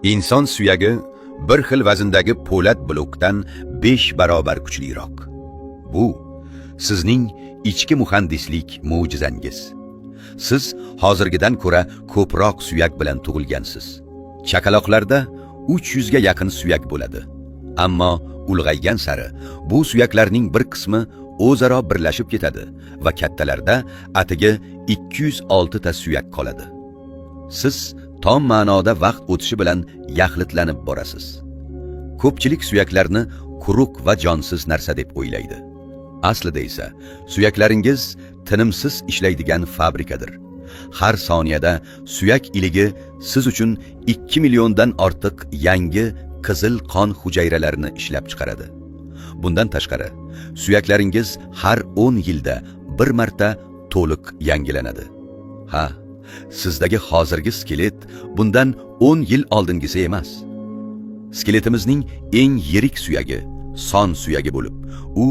Inson suyagi bir xil vazndagi po'lat blokdan 5 barobar kuchliroq. Bu sizning ichki muhandislik mo'jizangiz. Siz hozirgidan ko'ra ko'proq suyak bilan tug'ilgansiz. Chaqaloqlarda 300 ga yaqin suyak bo'ladi. Ammo ulg'aygan sari bu suyaklarning bir qismi o'zaro birlashib ketadi va kattalarda atigi 206 ta suyak qoladi. Siz tom ma'noda vaqt o'tishi bilan yaxlitlanib borasiz. Ko'pchilik suyaklarni quruq va jonsiz narsa deb o'ylaydi. Aslida esa suyaklaringiz tinimsiz ishlaydigan fabrikadir. Har soniyada suyak iligi siz uchun 2 milliondan ortiq yangi qizil qon hujayralarini ishlab chiqaradi. Bundan tashqari, suyaklaringiz har 10 yilda bir marta to'liq yangilanadi. Ha, sizdagi hozirgi skelet bundan 10 yil oldingisi emas. Skeletimizning eng yirik suyagi son suyagi bo'lib, u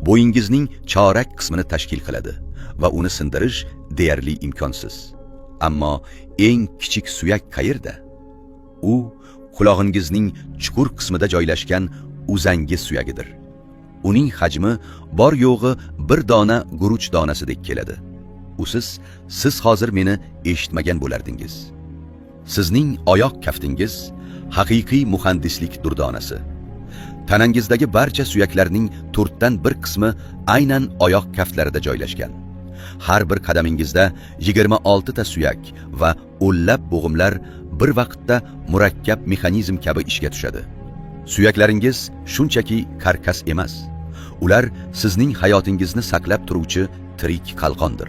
bo'yingizning chorak qismini tashkil qiladi va uni sindirish deyarli imkonsiz. Ammo eng kichik suyak qayerda? U qulog'ingizning chuqur qismida joylashgan uzangi suyagidir. Uning hajmi bor yo'g'i bir dona guruch donasidek keladi. Usiz hozir meni eshitmagan bo'lardingiz. Sizning oyoq kaftingiz haqiqiy muhandislik durdonasi. Tanangizdagi barcha suyaklarning 4 dan 1 qismi aynan oyoq kaftlarida joylashgan. Har bir qadamingizda 26 ta suyak va o'nlab bo'g'imlar bir vaqtda murakkab mexanizm kabi ishga tushadi. Suyaklaringiz shunchaki karkas emas. Ular sizning hayotingizni saqlab turuvchi tirik qalqondir.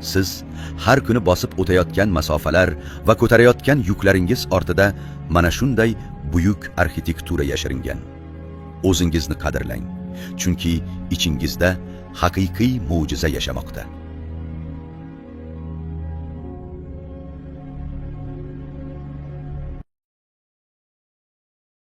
Siz har kuni bosib o'tayotgan masofalar va ko'tarayotgan yuklaringiz ortida mana shunday buyuk arxitektura yashiringan. O'zingizni qadrlang, chunki ichingizda haqiqiy mo'jiza yashamoqda.